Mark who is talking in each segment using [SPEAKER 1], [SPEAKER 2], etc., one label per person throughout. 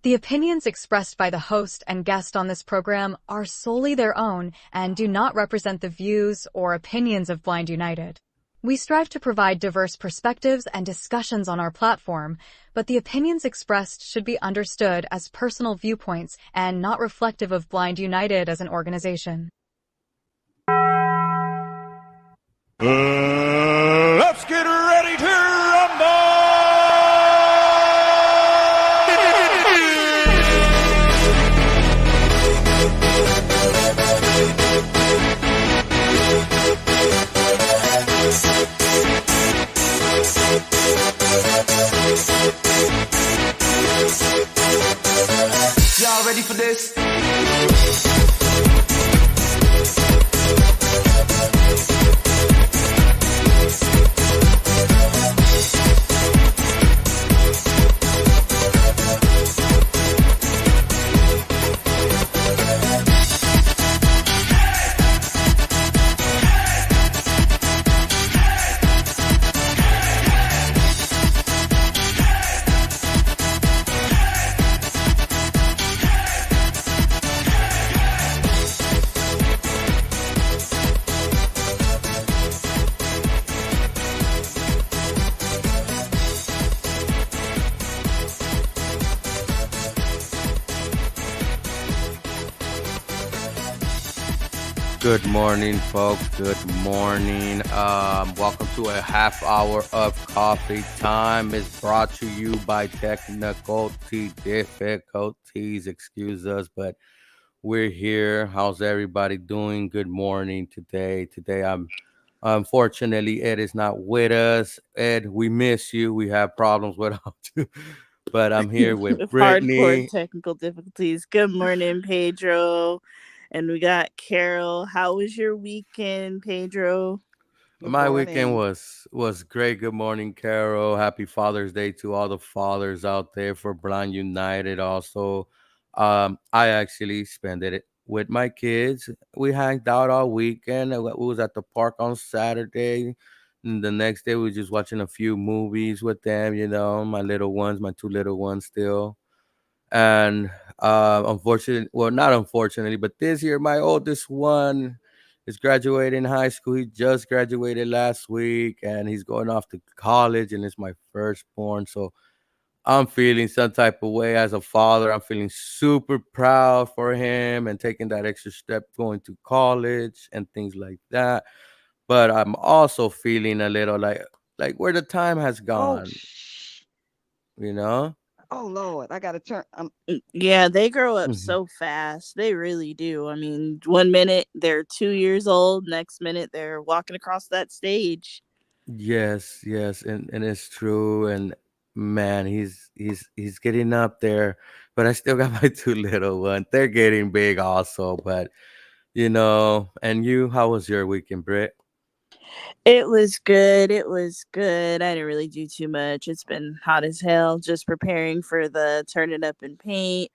[SPEAKER 1] The opinions expressed by the host and guest on this program are solely their own and do not represent the views or opinions of Blind United. We strive to provide diverse perspectives and discussions on our platform, but the opinions expressed should be understood as personal viewpoints and not reflective of Blind United as an organization.
[SPEAKER 2] Let's get ready to rumble! Y'all ready for this?
[SPEAKER 3] Good morning, folks. Good morning. Welcome to a half hour of coffee time. It's brought to you by technical difficulties. Excuse us, but we're here. How's everybody doing? Good morning today. I'm unfortunately Ed is not with us. Ed, we miss you. We have problems without you. But I'm here with
[SPEAKER 4] Hardcore
[SPEAKER 3] Brittany.
[SPEAKER 4] technical difficulties. Good morning, Pedro. And we got Carol. How was your weekend, Pedro?
[SPEAKER 3] My weekend was great. Good morning, Carol. Happy Father's Day to all the fathers out there for Blind United. Also, I actually spent it with my kids. We hanged out all weekend. We was at the park on Saturday. And the next day, we were just watching a few movies with them. My little ones, my two little ones still. And unfortunately, well, not unfortunately, but this year, my oldest one is graduating high school. He just graduated last week, and he's going off to college, and it's my firstborn. So I'm feeling some type of way as a father. I'm feeling super proud for him and taking that extra step going to college and things like that. But I'm also feeling a little like where the time has gone, you know?
[SPEAKER 5] Oh Lord, I gotta turn.
[SPEAKER 4] Yeah, they grow up
[SPEAKER 3] Mhm.
[SPEAKER 4] so fast. They really do. I mean, 1 minute they're 2 years old, next minute they're walking across that stage.
[SPEAKER 3] Yes, and it's true. And man, he's getting up there, but I still got my two little ones. They're getting big also, but And you, how was your weekend, Britt?
[SPEAKER 4] It was good. It was good. I didn't really do too much. It's been hot as hell. Just preparing for the turn it up and paint.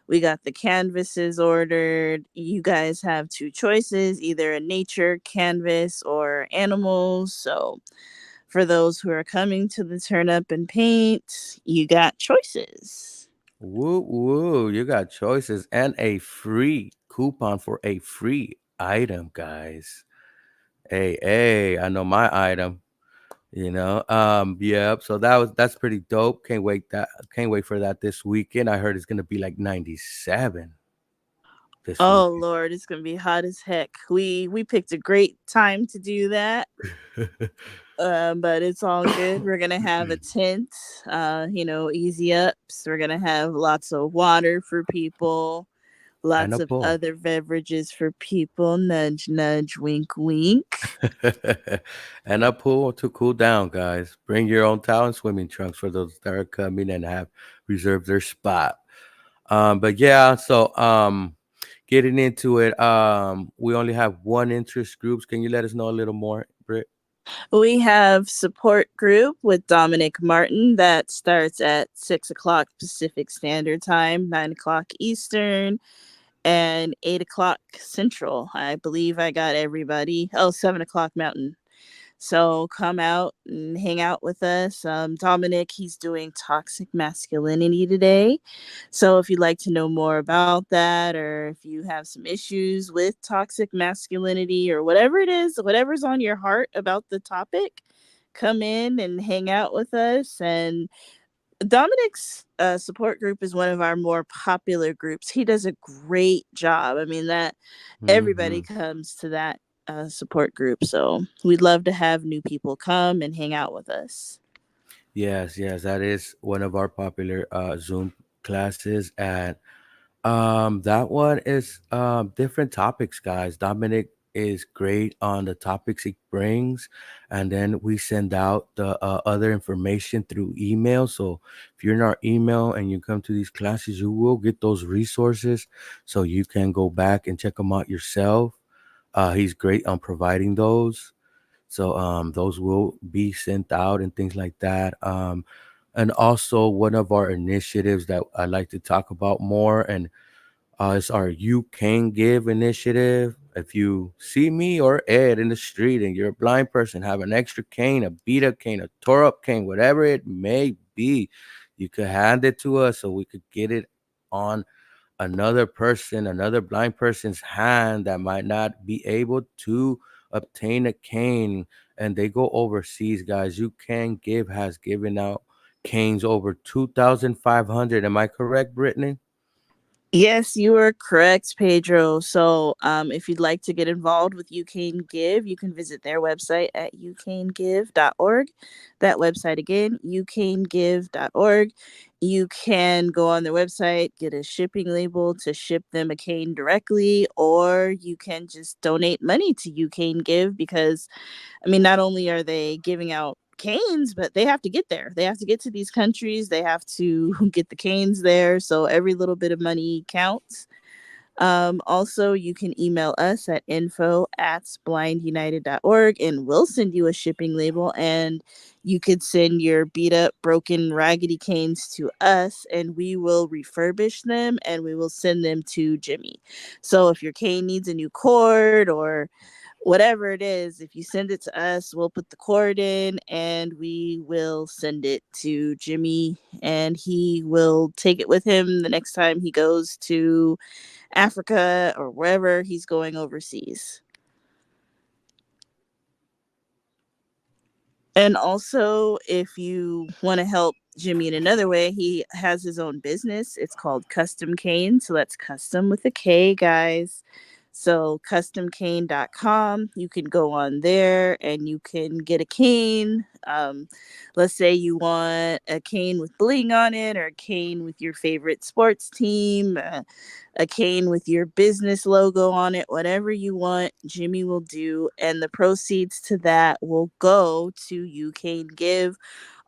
[SPEAKER 4] We got the canvases ordered. You guys have two choices, either a nature canvas or animals. So for those who are coming to the turn up and paint, you got choices.
[SPEAKER 3] Woo woo, you got choices and a free coupon for a free item, guys. Hey, I know my item. Yep. So that's pretty dope. Can't wait for that this weekend. I heard it's gonna be like 97 this
[SPEAKER 4] Oh
[SPEAKER 3] weekend.
[SPEAKER 4] Lord, it's gonna be hot as heck. We picked a great time to do that. But it's all good. We're gonna have a tent, easy ups. We're gonna have lots of water for people,
[SPEAKER 3] And
[SPEAKER 4] lots
[SPEAKER 3] a
[SPEAKER 4] of
[SPEAKER 3] pool.
[SPEAKER 4] other beverages for people. Nudge, nudge, wink, wink.
[SPEAKER 3] And a pool to cool down, guys. Bring your own towel and swimming trunks for those that are coming and have reserved their spot. But yeah, so getting into it, we only have one interest groups. Can you let us know a little more, Britt?
[SPEAKER 4] We have support group with Dominic Martin that starts at 6 o'clock Pacific Standard Time, 9 o'clock Eastern, and 8 o'clock Central. I believe I got everybody. Oh, 7 o'clock Mountain. So come out and hang out with us. Dominic, he's doing toxic masculinity today. So if you'd like to know more about that, or if you have some issues with toxic masculinity or whatever it is, whatever's on your heart about the topic, come in and hang out with us. And Dominic's support group is one of our more popular groups. He does a great job. I mean, that everybody
[SPEAKER 3] Hmm.
[SPEAKER 4] comes to that support group. So we'd love to have new people come and hang out with us.
[SPEAKER 3] Yes, yes, that is one of our popular Zoom classes, and that one is different topics, guys. Dominic is great on the topics he brings, and then we send out the other information through email. So if you're in our email and you come to these classes, you will get those resources, so you can go back and check them out yourself. He's great on providing those. So those will be sent out and things like that. And also one of our initiatives that I like to talk about more, and it's our You Can Give initiative. If you see me or Ed in the street and you're a blind person, have an extra cane, a beat up cane, a tore up cane, whatever it may be, you could hand it to us so we could get it on another person, another blind person's hand that might not be able to obtain a cane, and they go overseas, guys. You Can Give has given out canes over 2,500. Am I correct, Brittany?
[SPEAKER 4] Yes, you are correct, Pedro. So, if you'd like to get involved with You Can Give, you can visit their website at youcangive.org. That website again, youcangive.org. You can go on their website, get a shipping label to ship them a cane directly, or you can just donate money to You Can Give because I mean, not only are they giving out canes, but they have to get there. They have to get to these countries. They have to get the canes there. So every little bit of money counts. Also, you can email us at info@blindunited.org and we'll send you a shipping label. And you could send your beat up, broken, raggedy canes to us and we will refurbish them and we will send them to Jimmy. So if your cane needs a new cord or whatever it is, if you send it to us, we'll put the cord in and we will send it to Jimmy and he will take it with him the next time he goes to Africa or wherever he's going overseas. And also, if you want to help Jimmy in another way, he has his own business. It's called Custom Cane. So that's custom with a K, guys. So customcane.com, you can go on there and you can get a cane. Let's say you want a cane with bling on it or a cane with your favorite sports team, a cane with your business logo on it, whatever you want, Jimmy will do. And the proceeds to that will go to You Can Give.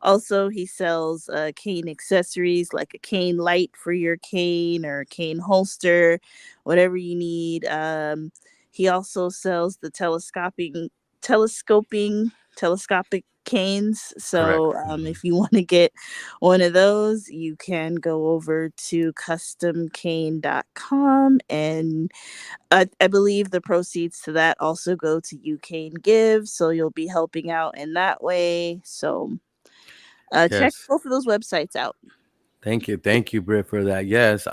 [SPEAKER 4] Also, he sells cane accessories like a cane light for your cane or a cane holster, whatever you need. He also sells the telescopic canes.
[SPEAKER 3] Correct.
[SPEAKER 4] So
[SPEAKER 3] Mhm.
[SPEAKER 4] if you want to get one of those, you can go over to customcane.com and I believe the proceeds to that also go to You Can Give. So you'll be helping out in that way. So check
[SPEAKER 3] Yes.
[SPEAKER 4] both of those websites out.
[SPEAKER 3] Thank you, Britt, for that. Yes.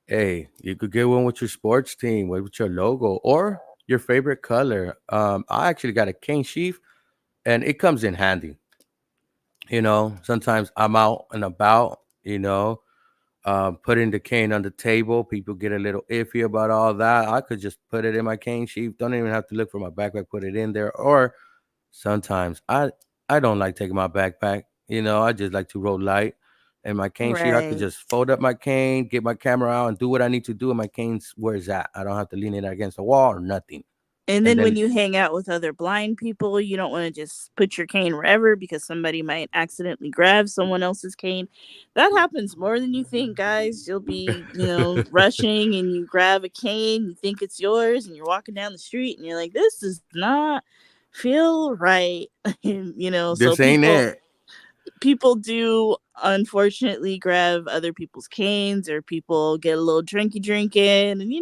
[SPEAKER 3] Hey, you could get one with your sports team, with your logo, or your favorite color. I actually got a cane sheaf, and it comes in handy. Sometimes I'm out and about. Putting the cane on the table, people get a little iffy about all that. I could just put it in my cane sheaf. Don't even have to look for my backpack. Put it in there, or sometimes I don't like taking my backpack. I just like to roll light. And my cane sheet, I could
[SPEAKER 4] Right.
[SPEAKER 3] just fold up my cane, get my camera out, and do what I need to do. And my cane's where it's at. I don't have to lean it against the wall or nothing.
[SPEAKER 4] And
[SPEAKER 3] And
[SPEAKER 4] then when
[SPEAKER 3] then
[SPEAKER 4] you hang out with other blind people, you don't want to just put your cane wherever because somebody might accidentally grab someone else's cane. That happens more than you think, guys. You'll be, rushing and you grab a cane, you think it's yours, and you're walking down the street and you're like, this does not feel right. So
[SPEAKER 3] this ain't it.
[SPEAKER 4] people do unfortunately grab other people's canes or people get a little drinking and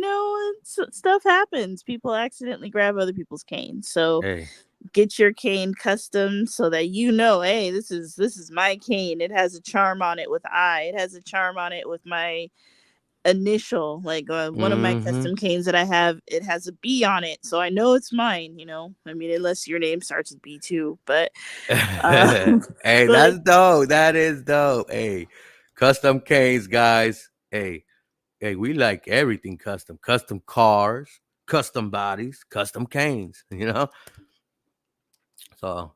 [SPEAKER 4] stuff happens, people accidentally grab other people's canes. So
[SPEAKER 3] Hey.
[SPEAKER 4] get your cane custom so that hey, this is my cane. It has a charm on it with I. It has a charm on it with my initial. Like one of my custom canes that I have, it has a B on it, so I know it's mine. I mean, unless your name starts with B too, but
[SPEAKER 3] hey, that's dope. That is dope. Hey, custom canes, guys. Hey, we like everything custom. Custom cars, custom bodies, custom canes. So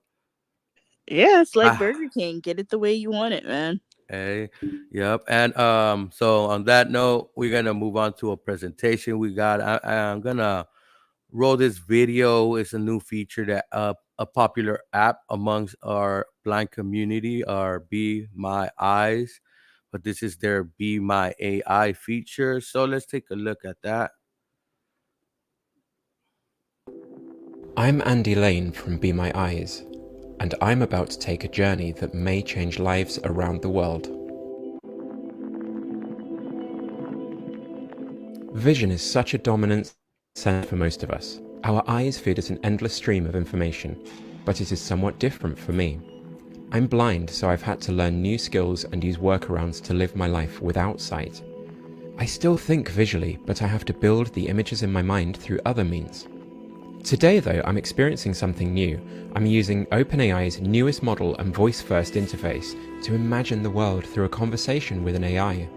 [SPEAKER 4] yeah, it's like Burger King. Get it the way you want it, man.
[SPEAKER 3] Hey, yep. And so on that note, we're gonna move on to a presentation we got. I'm gonna roll this video. It's a new feature that a popular app amongst our blind community are Be My Eyes, but this is their Be My AI feature. So let's take a look at that.
[SPEAKER 6] I'm Andy Lane from Be My Eyes, and I'm about to take a journey that may change lives around the world. Vision is such a dominant sense for most of us. Our eyes feed us an endless stream of information, but it is somewhat different for me. I'm blind, so I've had to learn new skills and use workarounds to live my life without sight. I still think visually, but I have to build the images in my mind through other means. Today though, I'm experiencing something new. I'm using OpenAI's newest model and voice-first interface to imagine the world through a conversation with an AI.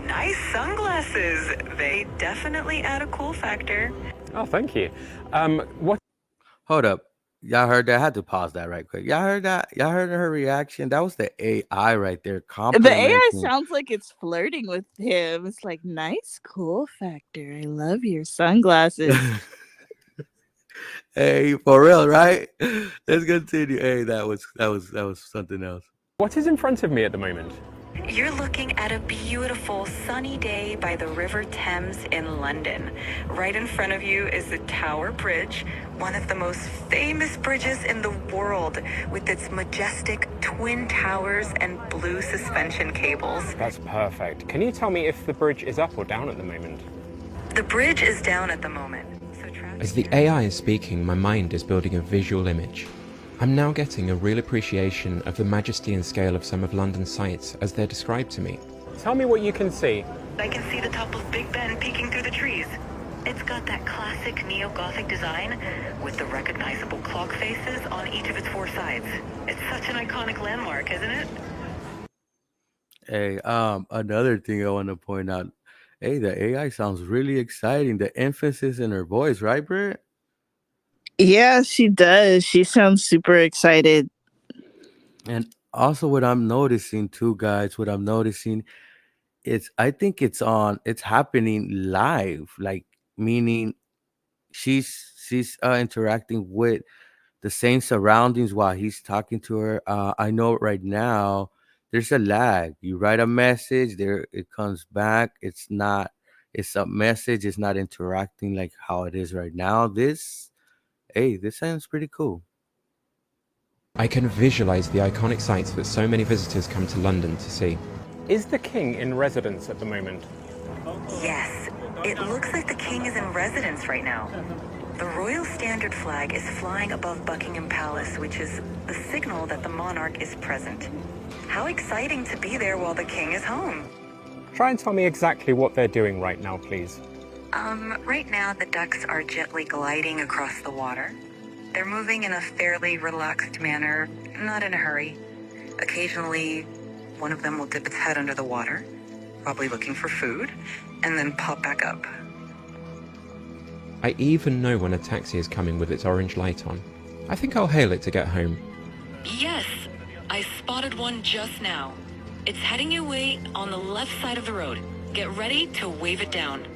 [SPEAKER 7] Nice sunglasses. They definitely add a cool factor.
[SPEAKER 8] Oh, thank you.
[SPEAKER 3] Hold up. Y'all heard that? I had to pause that right quick. Y'all heard that? Y'all heard her reaction? That was the AI right there.
[SPEAKER 4] The AI sounds like it's flirting with him. It's like, nice, cool factor. I love your sunglasses.
[SPEAKER 3] Hey, for real, right? Let's continue. Hey, that was something else.
[SPEAKER 8] What is in front of me at the moment?
[SPEAKER 7] You're looking at a beautiful sunny day by the River Thames in London. Right in front of you is the Tower Bridge, one of the most famous bridges in the world, with its majestic twin towers and blue suspension cables.
[SPEAKER 8] That's perfect. Can you tell me if the bridge is up or down at the moment?
[SPEAKER 7] The bridge is down at the moment.
[SPEAKER 6] As the AI is speaking, my mind is building a visual image. I'm now getting a real appreciation of the majesty and scale of some of London's sights as they're described to me.
[SPEAKER 8] Tell me what you can see.
[SPEAKER 7] I can see the top of Big Ben peeking through the trees. It's got that classic neo-Gothic design with the recognizable clock faces on each of its four sides. It's such an iconic landmark, isn't it?
[SPEAKER 3] Hey, another thing I want to point out. Hey, the AI sounds really exciting. The emphasis in her voice, right, Britt?
[SPEAKER 4] Yeah, she does. She sounds super excited.
[SPEAKER 3] And also what I'm noticing too, guys, I think it's happening live, like meaning she's interacting with the same surroundings while he's talking to her. I know right now there's a lag. You write a message, there it comes back. It's a message, it's not interacting like how it is right now. This sounds pretty cool.
[SPEAKER 6] I can visualize the iconic sights that so many visitors come to London to see.
[SPEAKER 8] Is the king in residence at the moment?
[SPEAKER 7] Yes, it looks like the king is in residence right now. The Royal Standard flag is flying above Buckingham Palace, which is the signal that the monarch is present. How exciting to be there while the king is home.
[SPEAKER 8] Try and tell me exactly what they're doing right now, please.
[SPEAKER 7] Right now the ducks are gently gliding across the water. They're moving in a fairly relaxed manner, not in a hurry. Occasionally, one of them will dip its head under the water, probably looking for food, and then pop back up.
[SPEAKER 6] I even know when a taxi is coming with its orange light on. I think I'll hail it to get home.
[SPEAKER 7] Yes, I spotted one just now. It's heading your way on the left side of the road. Get ready to wave it down.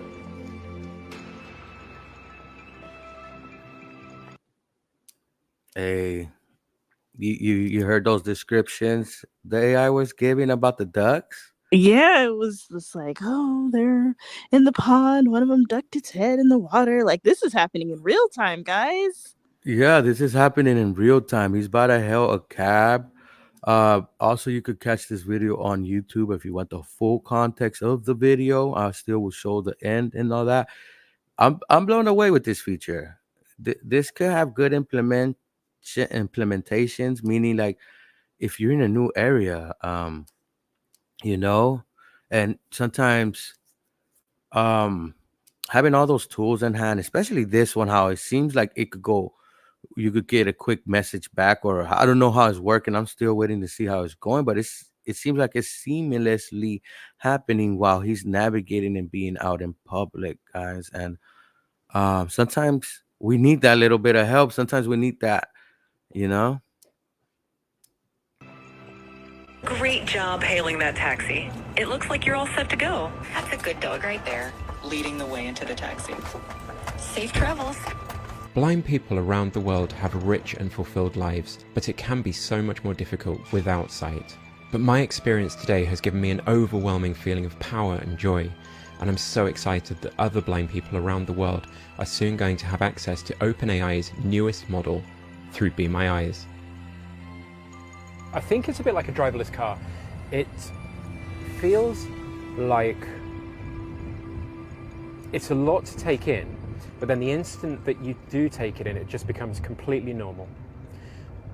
[SPEAKER 3] Hey, you heard those descriptions the AI was giving about the ducks?
[SPEAKER 4] Yeah, it was just like, oh, they're in the pond. One of them ducked its head in the water. Like, this is happening in real time, guys.
[SPEAKER 3] Yeah, this is happening in real time. He's about to hail a cab. Also, you could catch this video on YouTube if you want the full context of the video. I still will show the end and all that. I'm blown away with this feature. This could have good implementations, meaning like if you're in a new area, you know, and sometimes um having all those tools in hand, especially this one, how it seems like it could go, you could get a quick message back, or I don't know how it's working. I'm still waiting to see how it's going, but it seems like it's seamlessly happening while he's navigating and being out in public, guys. And sometimes we need that little bit of help. Sometimes we need that, you know.
[SPEAKER 7] Great job hailing that taxi. It looks like you're all set to go. That's a good dog right there, leading the way into the taxi. Safe travels.
[SPEAKER 6] Blind people around the world have rich and fulfilled lives, but it can be so much more difficult without sight. But my experience today has given me an overwhelming feeling of power and joy, and I'm so excited that other blind people around the world are soon going to have access to OpenAI's newest model through Be My Eyes.
[SPEAKER 8] I think it's a bit like a driverless car. It feels like it's a lot to take in, but then the instant that you do take it in, it just becomes completely normal.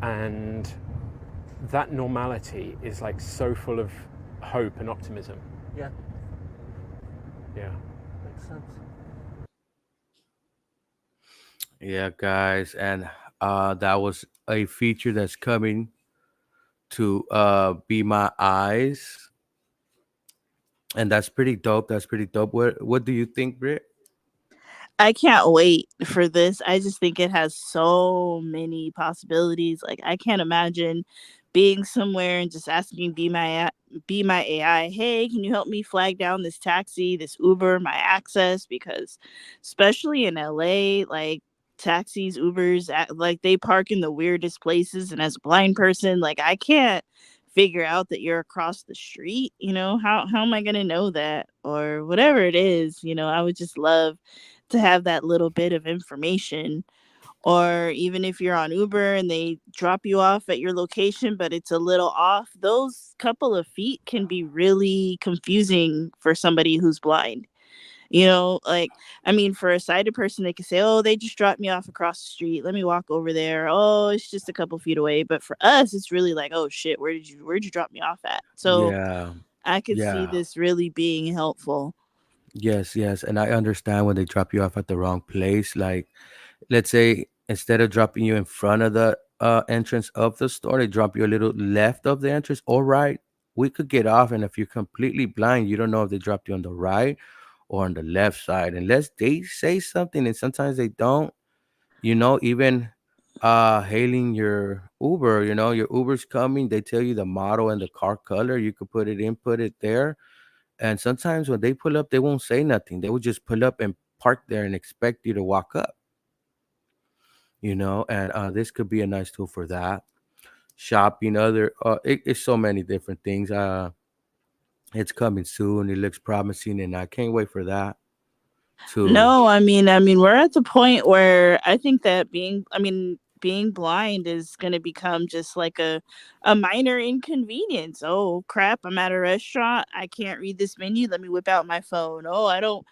[SPEAKER 8] And that normality is like so full of hope and optimism.
[SPEAKER 3] Yeah.
[SPEAKER 8] Yeah.
[SPEAKER 3] Makes sense. Yeah, guys, and that was a feature that's coming to Be My Eyes, and that's pretty dope. That's pretty dope. What do you think, Britt?
[SPEAKER 4] I can't wait for this. I just think it has so many possibilities. Like, I can't imagine being somewhere and just asking Be My AI, hey, can you help me flag down this taxi, this Uber, my access? Because especially in LA, like, taxis, Ubers, like, they park in the weirdest places, and as a blind person, like, I can't figure out that you're across the street. How am I going to know that? Or whatever it is. I would just love to have that little bit of information. Or even if you're on Uber and they drop you off at your location, but it's a little off, those couple of feet can be really confusing for somebody who's blind. Like, I mean, for a sighted person, they could say, oh, they just dropped me off across the street. Let me walk over there. Oh, it's just a couple feet away. But for us, it's really like, oh shit, where'd you drop me off at? So
[SPEAKER 3] Yeah,
[SPEAKER 4] I could see
[SPEAKER 3] yeah.
[SPEAKER 4] this really being helpful.
[SPEAKER 3] Yes, yes. And I understand when they drop you off at the wrong place. Like, let's say instead of dropping you in front of the entrance of the store, they drop you a little left of the entrance or right. We could get off. And if you're completely blind, you don't know if they dropped you on the right or on the left side, unless they say something. And sometimes they don't, even hailing your Uber, your Uber's coming, they tell you the model and the car color. You could put it there. And sometimes when they pull up, they won't say nothing. They will just pull up and park there and expect you to walk up, and this could be a nice tool for that. Shopping, it's so many different things. It's coming soon. It looks promising, and I can't wait for that too.
[SPEAKER 4] No, I mean, we're at the point where I think that being blind is going to become just like a minor inconvenience. Oh crap, I'm at a restaurant. I can't read this menu. Let me whip out my phone. Oh, I don't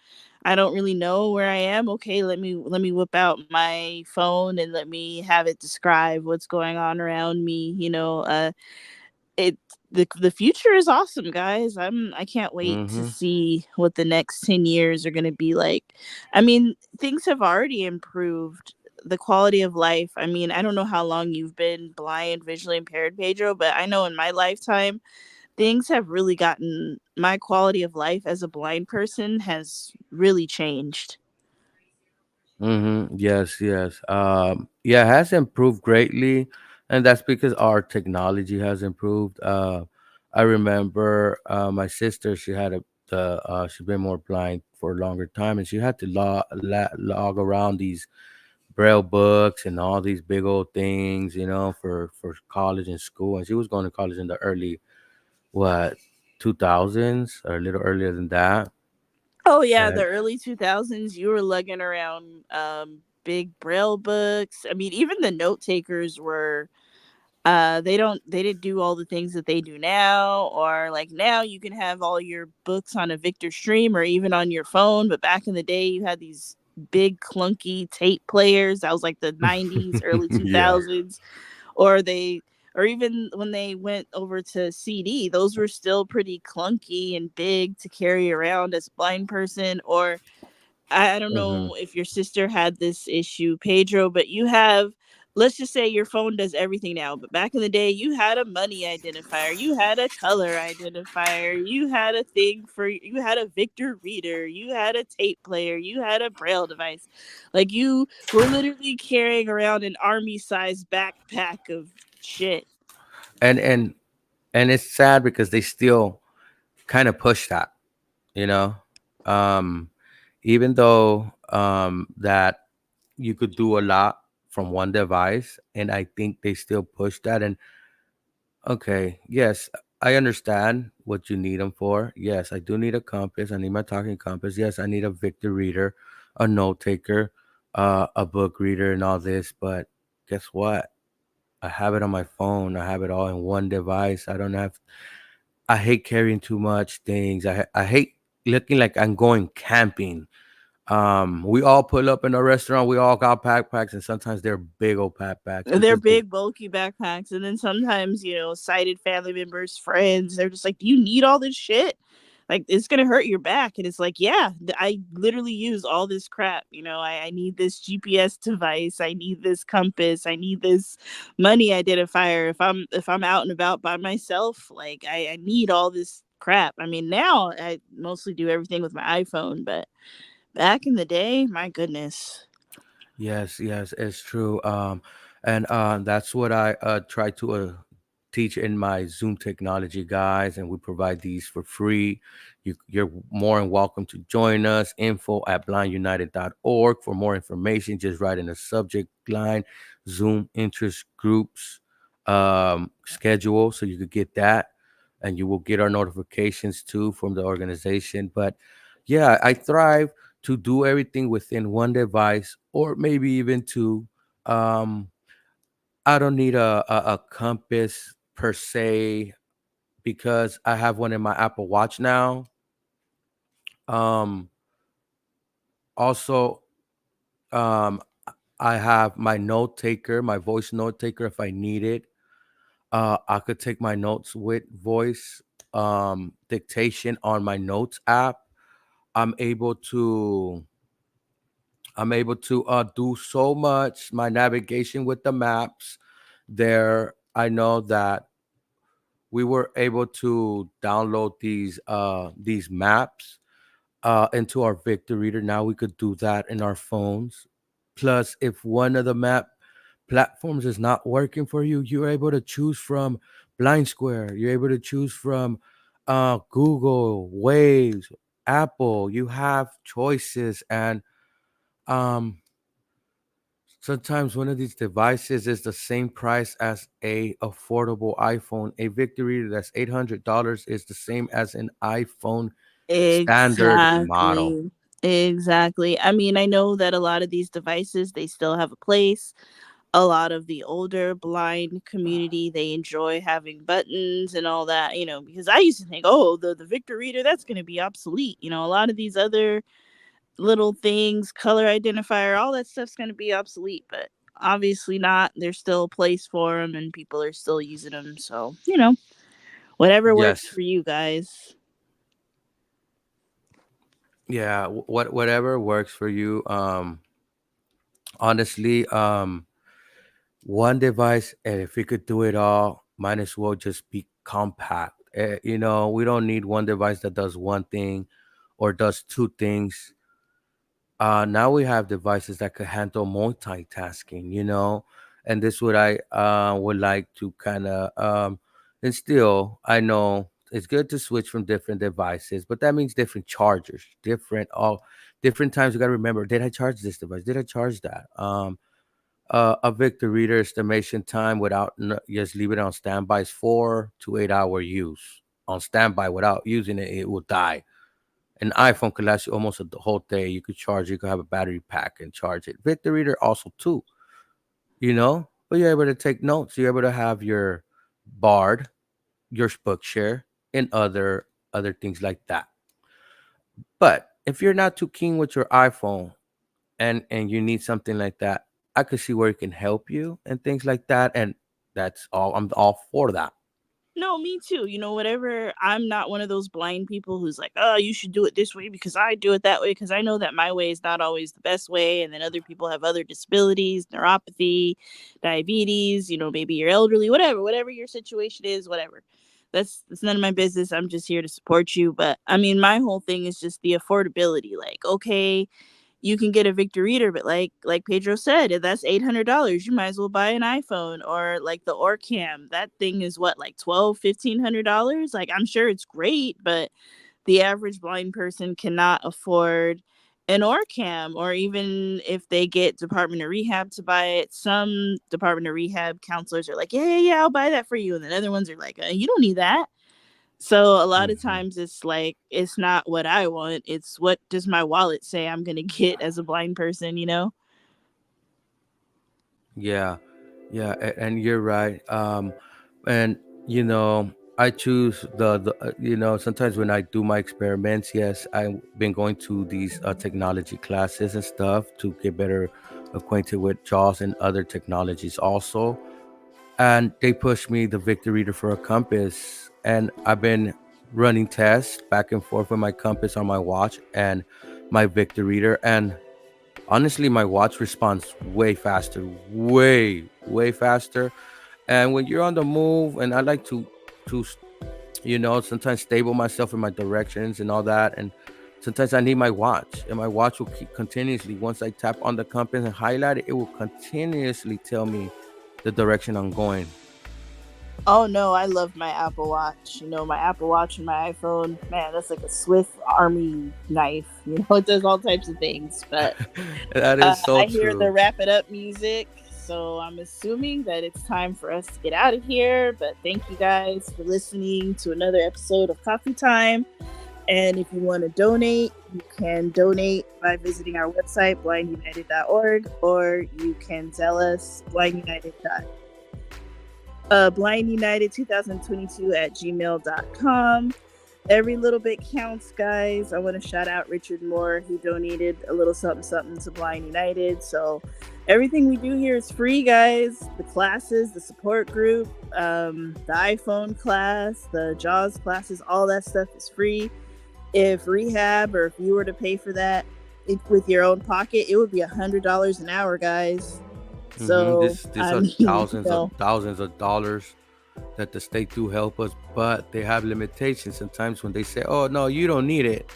[SPEAKER 4] really know where I am. Okay, let me whip out my phone and let me have it describe what's going on around me. The future is awesome, guys. I can't wait to see what the next 10 years are going to be like. I mean, things have already improved the quality of life. I mean, I don't know how long you've been blind, visually impaired, Pedro, but I know in my lifetime, things have really gotten, my quality of life as a blind person has really changed.
[SPEAKER 3] Yes, yes. Yeah, it has improved greatly, and that's because our technology has improved. I remember my sister. She's been more blind for a longer time, and she had to log around these braille books and all these big old things, for college and school. And she was going to college in the early what 2000s or a little earlier than that.
[SPEAKER 4] Oh yeah,
[SPEAKER 3] And
[SPEAKER 4] the early 2000s, you were lugging around big braille books. I mean, even the note takers were they didn't do all the things that they do now, or like now you can have all your books on a Victor Stream or even on your phone, but back in the day you had these big clunky tape players. That was like the 90s, early
[SPEAKER 3] Yeah.
[SPEAKER 4] 2000s. Or or even when they went over to CD, those were still pretty clunky and big to carry around as a blind person. Or I don't
[SPEAKER 3] Hmm.
[SPEAKER 4] know if your sister had this issue, Pedro, but you have, let's just say your phone does everything now, but back in the day, you had a money identifier, you had a color identifier, you had a thing for, you had a Victor reader, you had a tape player, you had a Braille device. Like you were literally carrying around an army sized backpack of shit.
[SPEAKER 3] And it's sad because they still kind of push that, you know. Um, Even though that you could do a lot from one device, and I think they still push that. And okay, yes, I understand what you need them for. Yes, I do need a compass. I need my talking compass. Yes, I need a Victor reader, a note taker, a book reader, and all this. But guess what? I have it on my phone. I have it all in one device. I don't have. I hate carrying too much things. I hate looking like I'm going camping. We all pull up in a restaurant. We all got backpacks, and sometimes they're big old backpacks
[SPEAKER 4] They're
[SPEAKER 3] because they.
[SPEAKER 4] big, bulky backpacks. And then sometimes, sighted family members, friends, they're just like, do you need all this shit? Like, it's going to hurt your back. And it's like, yeah, I literally use all this crap. I need this GPS device. I need this compass. I need this money identifier. If I'm out and about by myself, like, I need all this crap. I mean, now I mostly do everything with my iPhone, but back in the day, my goodness.
[SPEAKER 3] Yes, yes, it's true. And that's what I try to teach in my Zoom technology, guys. And we provide these for free. You're more than welcome to join us. info@blindunited.org. For more information, just write in the subject line Zoom interest groups schedule, so you could get that, and you will get our notifications too from the organization. But yeah, I thrive to do everything within one device or maybe even two. Um, I don't need a compass per se because I have one in my Apple Watch now. Um, Also, um, I have my note taker, my voice note taker if I need it. I could take my notes with voice dictation on my notes app. I'm able to do so much. My navigation with the maps there. I know that we were able to download these maps into our Victor reader. Now we could do that in our phones. Plus, if one of the map platforms is not working for you, you're able to choose from Blind Square. You're able to choose from Google, Waves, Apple. You have choices, and um sometimes one of these devices is the same price as a affordable iPhone. A Victor reader that's $800 is the same as an iPhone standard model.
[SPEAKER 4] Exactly. Exactly. I mean, I know that a lot of these devices, they still have a place. A lot of the older blind community, they enjoy having buttons and all that, because I used to think, oh, the Victor reader, that's going to be obsolete. A lot of these other little things, color identifier, all that stuff's going to be obsolete, but obviously not. There's still a place for them and people are still using them. So, whatever works
[SPEAKER 3] Yes.
[SPEAKER 4] for you guys.
[SPEAKER 3] Yeah, whatever works for you. Honestly, one device, and if we could do it all, might as well just be compact. We don't need one device that does one thing or does two things. Now we have devices that could handle multitasking, and this would I would like to kind of instill. I know it's good to switch from different devices, but that means different chargers, different times. You got to remember, did I charge this device? Did I charge that? A Victor reader estimation time without just leave it on standby is 4 to 8 hour use. On standby without using it, it will die. An iPhone could last you almost the whole day. You could charge. You could have a battery pack and charge it. Victor reader also too. But you're able to take notes. You're able to have your Bard, your Bookshare, and other things like that. But if you're not too keen with your iPhone, and you need something like that, I could see where it can help you and things like that. And that's all. I'm all for that.
[SPEAKER 4] No, me too. Whatever. I'm not one of those blind people who's like, oh, you should do it this way because I do it that way, because I know that my way is not always the best way. And then other people have other disabilities, neuropathy, diabetes, maybe you're elderly, whatever your situation is, whatever. That's none of my business. I'm just here to support you. But I mean, my whole thing is just the affordability. Like, okay, you can get a Victor Reader, but like Pedro said, if that's $800, you might as well buy an iPhone. Or like the Orcam, that thing is what, like $1,200-$1,500. Like, I'm sure it's great, but the average blind person cannot afford an Orcam. Or even if they get Department of Rehab to buy it, some Department of Rehab counselors are like, yeah, I'll buy that for you, and then other ones are like, you don't need that. So a lot of times it's like, it's not what I want. It's what does my wallet say I'm going to get as a blind person,
[SPEAKER 3] Yeah, yeah, and you're right. And I choose sometimes when I do my experiments, yes, I've been going to these technology classes and stuff to get better acquainted with JAWS and other technologies also. And they pushed me the Victor Reader for a compass, and I've been running tests back and forth with my compass on my watch and my Victor Reader. And honestly, my watch responds way faster, way faster. And when you're on the move, and I like to sometimes stable myself in my directions and all that. And sometimes I need my watch, and my watch will keep continuously. Once I tap on the compass and highlight it, it will continuously tell me the direction I'm going.
[SPEAKER 4] Oh no, I love my Apple Watch. My Apple Watch and my iPhone, man, that's like a Swiss Army knife. It does all types of things. But
[SPEAKER 3] That is so
[SPEAKER 4] I hear
[SPEAKER 3] true.
[SPEAKER 4] the wrap it up music, so I'm assuming that it's time for us to get out of here. But thank you guys for listening to another episode of Coffee Time. And if you want to donate, you can donate by visiting our website, blindunited.org, or you can tell us blindunited2022@gmail.com. Every little bit counts, guys. I want to shout out Richard Moore, who donated a little something to Blind United. So everything we do here is free, guys. The classes, the support group, the iPhone class, the JAWS classes, all that stuff is free. If rehab, or if you were to pay for that with your own pocket, it would be $100 an hour, guys. So
[SPEAKER 3] These are thousands of dollars that the state do help us, but they have limitations sometimes when they say, "Oh no, you don't need it."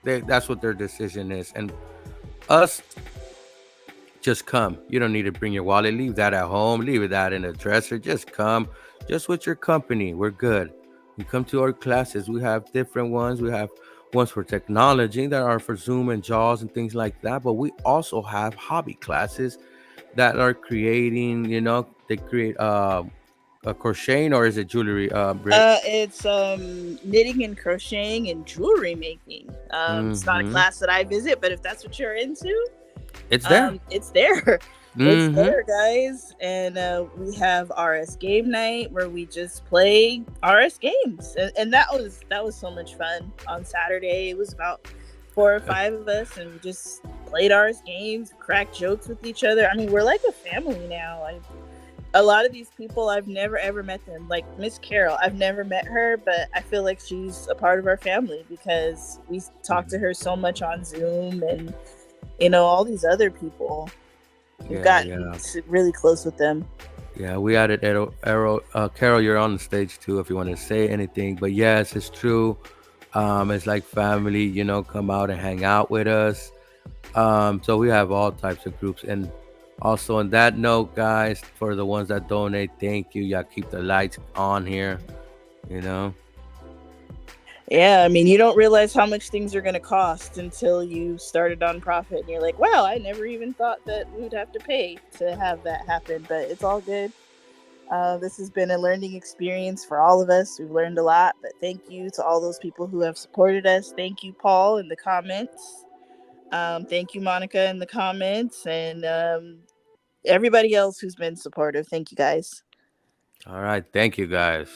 [SPEAKER 3] That's what their decision is. And us, just come. You don't need to bring your wallet. Leave that at home. Leave that in the dresser. Just come. Just with your company, we're good. You come to our classes. We have different ones. We have ones for technology that are for Zoom and JAWS and things like that. But we also have hobby classes that are creating. They create a crocheting, or is it jewelry? Britt?
[SPEAKER 4] It's knitting and crocheting and jewelry making. It's not a class that I visit, but if that's what you're into,
[SPEAKER 3] It's there.
[SPEAKER 4] It's there. It's there, guys. And we have RS Game Night, where we just play RS games, and that was so much fun. On Saturday, it was about 4 or 5 of us, and we just played RS games, cracked jokes with each other. I mean, we're like a family now. A lot of these people, I've never ever met them. Like Miss Carol, I've never met her, but I feel like she's a part of our family because we talk to her so much on Zoom, and all these other people. We've gotten really close with them.
[SPEAKER 3] Yeah, we added Arrow. Carol, you're on the stage too if you want to say anything. But yes, it's true. It's like family, come out and hang out with us. So we have all types of groups. And also on that note, guys, for the ones that donate, thank you. Y'all keep the lights on here,
[SPEAKER 4] Yeah, I mean, you don't realize how much things are going to cost until you start a nonprofit, and you're like, wow, I never even thought that we would have to pay to have that happen, but it's all good. This has been a learning experience for all of us. We've learned a lot, but thank you to all those people who have supported us. Thank you, Paul, in the comments. Thank you, Monica, in the comments, and everybody else who's been supportive. Thank you, guys.
[SPEAKER 3] All right. Thank you, guys.